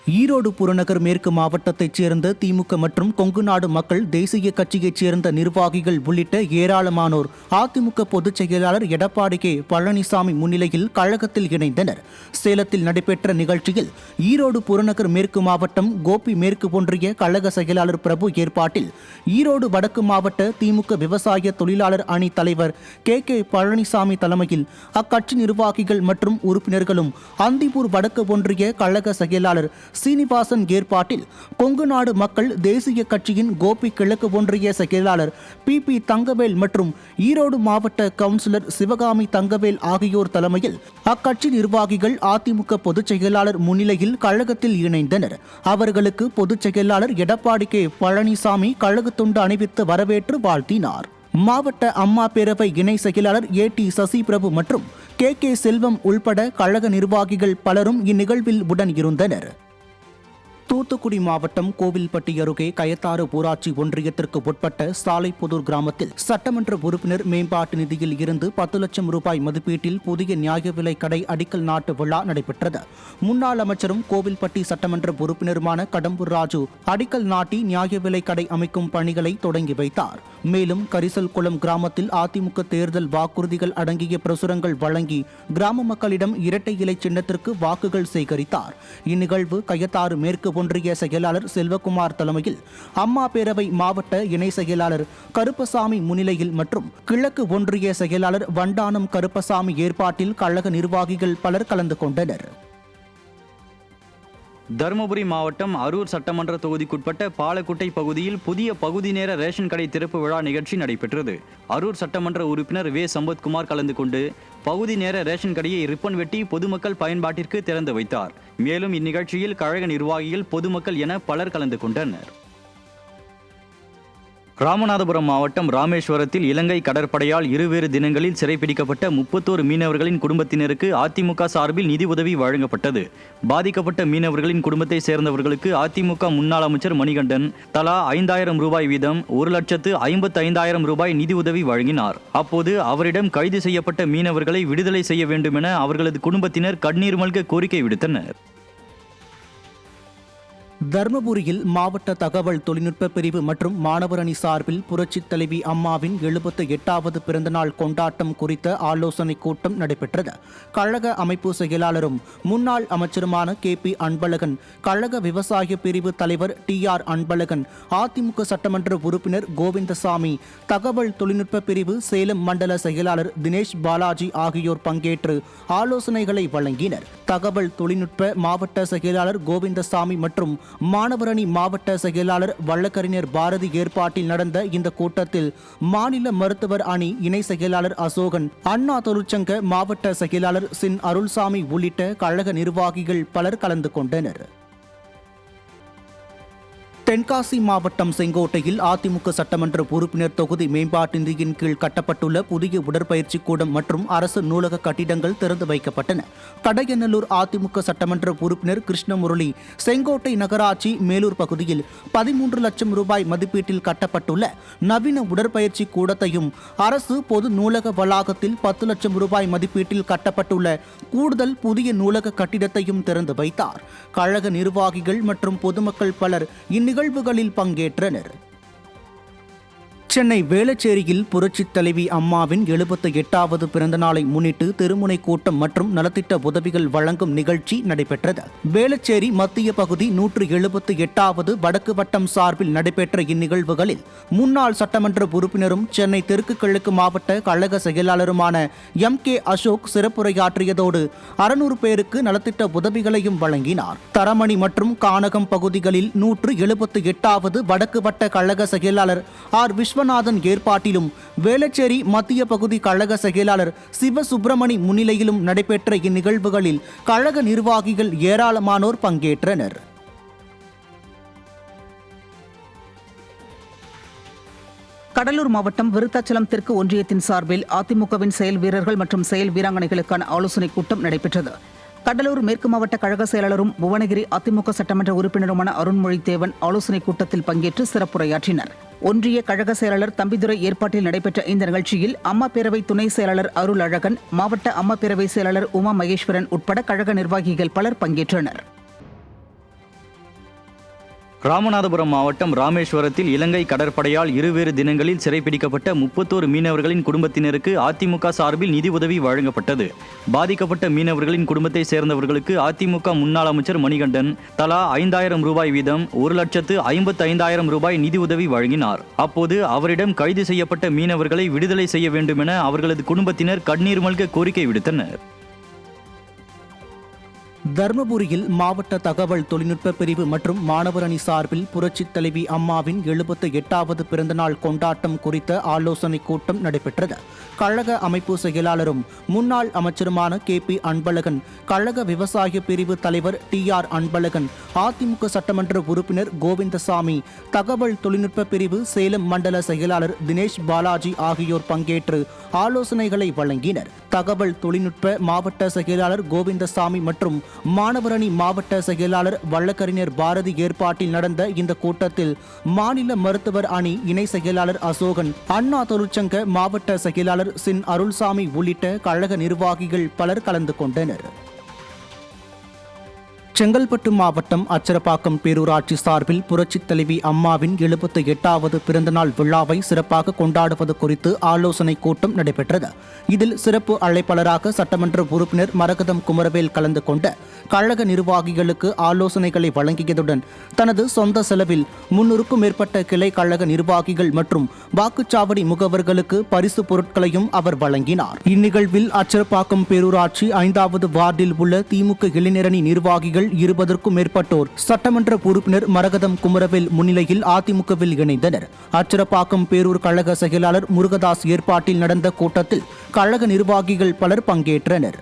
ஈரோடு புறநகர் மேற்கு மாவட்டத்தைச் சேர்ந்த திமுக மற்றும் கொங்குநாடு மக்கள் தேசிய கட்சியைச் சேர்ந்த நிர்வாகிகள் உள்ளிட்ட ஏராளமானோர் அதிமுக பொதுச் செயலாளர் எடப்பாடி கே பழனிசாமி முன்னிலையில் கழகத்தில் இணைந்தனர். சேலத்தில் நடைபெற்ற நிகழ்ச்சியில் ஈரோடு புறநகர் மேற்கு மாவட்டம் கோபி மேற்கு ஒன்றிய கழக செயலாளர் பிரபு ஏற்பாட்டில் ஈரோடு வடக்கு மாவட்ட திமுக விவசாய தொழிலாளர் அணி தலைவர் கே பழனிசாமி தலைமையில் அக்கட்சி நிர்வாகிகள் மற்றும் உறுப்பினர்களும் அந்திப்பூர் வடக்கு ஒன்றிய கழக செயலாளர் சீனிவாசன் ஏற்பாட்டில் கொங்குநாடு மக்கள் தேசிய கட்சியின் கோபி கிழக்கு ஒன்றிய செயலாளர் பி தங்கவேல் மற்றும் ஈரோடு மாவட்ட கவுன்சிலர் சிவகாமி தங்கவேல் ஆகியோர் தலைமையில் அக்கட்சி நிர்வாகிகள் அதிமுக பொதுச் செயலாளர் முன்னிலையில் கழகத்தில் இணைந்தனர். அவர்களுக்கு பொதுச் செயலாளர் எடப்பாடி கே பழனிசாமி கழகத்துண்டு அணிவித்து வரவேற்று வாழ்த்தினார். மாவட்ட அம்மா பேரவை இணை செயலாளர் ஏ.டி. சசிபிரபு மற்றும் கே செல்வம் உள்பட கழக நிர்வாகிகள் பலரும் இந்நிகழ்வில் உடன் இருந்தனர். தூத்துக்குடி மாவட்டம் கோவில்பட்டி அருகே கயத்தாறு ஊராட்சி ஒன்றியத்திற்கு உட்பட்ட சாலைப்புதூர் கிராமத்தில் சட்டமன்ற உறுப்பினர் மேம்பாட்டு நிதியில் இருந்து 10 லட்சம் ரூபாய் மதிப்பீட்டில் புதிய நியாய விலை கடை அடிக்கல் நாட்டு விழா நடைபெற்றது. முன்னாள் அமைச்சரும் கோவில்பட்டி சட்டமன்ற உறுப்பினருமான கடம்பூர் ராஜு அடிக்கல் நாட்டி நியாய விலை கடை அமைக்கும் பணிகளை தொடங்கி வைத்தார். மேலும் கரிசல் குளம் கிராமத்தில் அதிமுக தேர்தல் வாக்குறுதிகள் அடங்கிய பிரசுரங்கள் வழங்கி கிராம மக்களிடம் இரட்டை இலை சின்னத்திற்கு வாக்குகள் சேகரித்தார். இந்நிகழ்வு கயத்தாறு மேற்கு ஒன்றிய செயலாளர் செல்வகுமார் தலைமையில் அம்மா பேரவை மாவட்ட இணை செயலாளர் கருப்பசாமி முன்னிலையில் மற்றும் கிழக்கு ஒன்றிய செயலாளர் வண்டானம் கருப்பசாமி ஏற்பாட்டில் கழக நிர்வாகிகள் பலர் கலந்து கொண்டனர். தருமபுரி மாவட்டம் அரூர் சட்டமன்ற தொகுதிக்குட்பட்ட பாலக்குட்டை பகுதியில் புதிய பகுதி நேர ரேஷன் கடை திறப்பு விழா நிகழ்ச்சி நடைபெற்றது. அரூர் சட்டமன்ற உறுப்பினர் வே சம்பத்குமார் கலந்து கொண்டு பகுதி நேர ரேஷன் கடையை ரிப்பன் வெட்டி பொதுமக்கள் பயன்பாட்டிற்கு திறந்து வைத்தார். மேலும் இந்நிகழ்ச்சியில் கழக நிர்வாகிகள், பொதுமக்கள் என பலர் கலந்து கொண்டனர். ராமநாதபுரம் மாவட்டம் ராமேஸ்வரத்தில் இலங்கை கடற்படையால் இருவேறு தினங்களில் சிறைப்பிடிக்கப்பட்ட 31 மீனவர்களின் குடும்பத்தினருக்கு அதிமுக சார்பில் நிதி உதவி வழங்கப்பட்டது. பாதிக்கப்பட்ட மீனவர்களின் குடும்பத்தை சேர்ந்தவர்களுக்கு அதிமுக முன்னாள் அமைச்சர் மணிகண்டன் தலா 5000 ரூபாய் வீதம் 1,55,000 ரூபாய் நிதி உதவி வழங்கினார். அப்போது அவரிடம் கைது செய்யப்பட்ட மீனவர்களை விடுதலை செய்ய வேண்டும் என அவர்களது குடும்பத்தினர் கண்ணீர் மல்க கோரிக்கை விடுத்தனர். தர்மபுரியில் மாவட்ட தகவல் தொழில்நுட்ப பிரிவு மற்றும் மாணவர் அணி சார்பில் புரட்சித் தலைவி அம்மாவின் 78வது பிறந்தநாள் கொண்டாட்டம் குறித்த ஆலோசனைக் கூட்டம் நடைபெற்றது. கழக அமைப்பு செயலாளரும் முன்னாள் அமைச்சருமான கே அன்பழகன், கழக விவசாய பிரிவு தலைவர் டி.ஆர். அன்பழகன், அதிமுக சட்டமன்ற உறுப்பினர் கோவிந்தசாமி, தகவல் தொழில்நுட்ப பிரிவு சேலம் மண்டல செயலாளர் தினேஷ் பாலாஜி ஆகியோர் பங்கேற்று ஆலோசனைகளை வழங்கினர். தகவல் தொழில்நுட்ப மாவட்ட செயலாளர் கோவிந்தசாமி மற்றும் மாணவரணி மாவட்ட செயலாளர் வழக்கறிஞர் பாரதி ஏற்பாட்டில் நடந்த இந்த கூட்டத்தில் மாநில மருத்துவர் அணி இணை செயலாளர் அசோகன், அண்ணா தொழிற்சங்க மாவட்ட செயலாளர் சின் அருள்சாமி உள்ளிட்ட கழக நிர்வாகிகள் பலர் கலந்து கொண்டனர். தென்காசி மாவட்டம் செங்கோட்டையில் அதிமுக சட்டமன்ற உறுப்பினர் தொகுதி மேம்பாட்டு நிதியின் கீழ் கட்டப்பட்டுள்ள புதிய உடற்பயிற்சி கூடம் மற்றும் அரசு நூலக கட்டிடங்கள் திறந்து வைக்கப்பட்டன. கடையநல்லூர் அதிமுக சட்டமன்ற உறுப்பினர் கிருஷ்ணமுரளி செங்கோட்டை நகராட்சி மேலூர் பகுதியில் 13 லட்சம் ரூபாய் மதிப்பீட்டில் கட்டப்பட்டுள்ள நவீன உடற்பயிற்சி கூடத்தையும், அரசு பொது நூலக வளாகத்தில் 10 லட்சம் ரூபாய் மதிப்பீட்டில் கட்டப்பட்டுள்ள கூடுதல் புதிய நூலக கட்டிடத்தையும் திறந்து வைத்தார். கழக நிர்வாகிகள் மற்றும் பொதுமக்கள் பலர் நிகழ்வுகளில் பங்கேற்றனர். சென்னை வேளச்சேரியில் புரட்சித் தலைவி அம்மாவின் 78வது பிறந்த நாளை முன்னிட்டு திருமுனை கூட்டம் மற்றும் நலத்திட்ட உதவிகள் வழங்கும் நிகழ்ச்சி நடைபெற்றது. வேளச்சேரி மத்திய பகுதி 178வது வடக்கு வட்டம் சார்பில் நடைபெற்ற இந்நிகழ்வுகளில் முன்னாள் சட்டமன்ற உறுப்பினரும் சென்னை தெற்கு கிழக்கு மாவட்ட கழக செயலாளருமான கே அசோக் சிறப்புரையாற்றியதோடு 600 பேருக்கு நலத்திட்ட உதவிகளையும் வழங்கினார். தரமணி மற்றும் கானகம் பகுதிகளில் 178வது வடக்கு வட்ட கழக செயலாளர் ஆர். விஸ்வநாதன் ஏற்பாட்டிலும் வேளச்சேரி மத்திய பகுதி கழக செயலாளர் சிவசுப்பிரமணி முன்னிலையிலும் நடைபெற்ற இந்நிகழ்வுகளில் கழக நிர்வாகிகள் ஏராளமானோர் பங்கேற்றனர். கடலூர் மாவட்டம் விருத்தாச்சலம் தெற்கு ஒன்றியத்தின் சார்பில் அதிமுகவின் செயல் வீரர்கள் மற்றும் செயல் வீராங்கனைகளுக்கான ஆலோசனைக் கூட்டம் நடைபெற்றது. கடலூர் மேற்கு மாவட்ட கழக செயலாளரும் புவனகிரி அதிமுக சட்டமன்ற உறுப்பினருமான அருண்மொழி தேவன் ஆலோசனைக் கூட்டத்தில் பங்கேற்று சிறப்புரையாற்றினர். ஒன்றிய கழக செயலாளர் தம்பிதுரை ஏற்பாட்டில் நடைபெற்ற இந்த நிகழ்ச்சியில் அம்மா பேரவை துணை செயலாளர் அருள் அழகன், மாவட்ட அம்மா பேரவை செயலாளர் உமா மகேஸ்வரன் உட்பட கழக நிர்வாகிகள் பலர் பங்கேற்றனர். ராமநாதபுரம் மாவட்டம் ராமேஸ்வரத்தில் இலங்கை கடற்படையால் இருவேறு தினங்களில் சிறைப்பிடிக்கப்பட்ட 31 மீனவர்களின் குடும்பத்தினருக்கு அதிமுக சார்பில் நிதி உதவி வழங்கப்பட்டது. பாதிக்கப்பட்ட மீனவர்களின் குடும்பத்தை சேர்ந்தவர்களுக்கு அதிமுக முன்னாள் அமைச்சர் மணிகண்டன் தலா 5000 ரூபாய் வீதம் 1,55,000 ரூபாய் நிதி உதவி வழங்கினார். அப்போது அவரிடம் கைது செய்யப்பட்ட மீனவர்களை விடுதலை செய்ய வேண்டும் என அவர்களது குடும்பத்தினர் கண்ணீர் மல்க கோரிக்கை விடுத்தனர். தர்மபுரியில் மாவட்ட தகவல் தொழில்நுட்ப பிரிவு மற்றும் மாணவர் அணி சார்பில் புரட்சித் தலைவி அம்மாவின் 78வது பிறந்தநாள் கொண்டாட்டம் குறித்த ஆலோசனைக் கூட்டம் நடைபெற்றது. கழக அமைப்பு செயலாளரும் முன்னாள் அமைச்சருமான KP அன்பழகன், கழக விவசாய பிரிவு தலைவர் TR அன்பழகன், அதிமுக சட்டமன்ற உறுப்பினர் கோவிந்தசாமி, தகவல் தொழில்நுட்ப பிரிவு சேலம் மண்டல செயலாளர் தினேஷ் பாலாஜி ஆகியோர் பங்கேற்று ஆலோசனைகளை வழங்கினர். தகவல் தொழில்நுட்ப மாவட்ட செயலாளர் கோவிந்தசாமி மற்றும் மாணவரணி மாவட்ட செயலாளர் வழக்கறிஞர் பாரதி ஏற்பாட்டில் நடந்த இந்த கூட்டத்தில் மாநில மருத்துவர் அணி இணை செயலாளர் அசோகன், அண்ணா தொழிற்சங்க மாவட்ட செயலாளர் சின் அருள்சாமி உள்ளிட்ட கழக நிர்வாகிகள் பலர் கலந்து கொண்டனர். செங்கல்பட்டு மாவட்டம் அச்சரப்பாக்கம் பேரூராட்சி சார்பில் புரட்சித் தலைவி அம்மாவின் 78வது பிறந்தநாள் விழாவை சிறப்பாக கொண்டாடுவது குறித்து ஆலோசனைக் கூட்டம் நடைபெற்றது. இதில் சிறப்பு அழைப்பாளராக சட்டமன்ற உறுப்பினர் மரகதம் குமரவேல் கலந்து கொண்ட கழக நிர்வாகிகளுக்கு ஆலோசனைகளை வழங்கியதுடன் தனது சொந்த செலவில் 300க்கும் மேற்பட்ட கிளை கழக நிர்வாகிகள் மற்றும் வாக்குச்சாவடி முகவர்களுக்கு பரிசு பொருட்களையும் அவர் வழங்கினார். இந்நிகழ்வில் அச்சரப்பாக்கம் பேரூராட்சி 5வது வார்டில் உள்ள திமுக இளைஞரணி நிர்வாகிகள் 20க்கும் மேற்பட்டோர் சட்டமன்ற உறுப்பினர் மரகதம் குமரவேல் முன்னிலையில் அதிமுகவில் இணைந்தனர். அச்சரப்பாக்கம் பேரூர் கழக செயலாளர் முருகதாஸ் ஏற்பாட்டில் நடந்த கூட்டத்தில் கழக நிர்வாகிகள் பலர் பங்கேற்றனர்.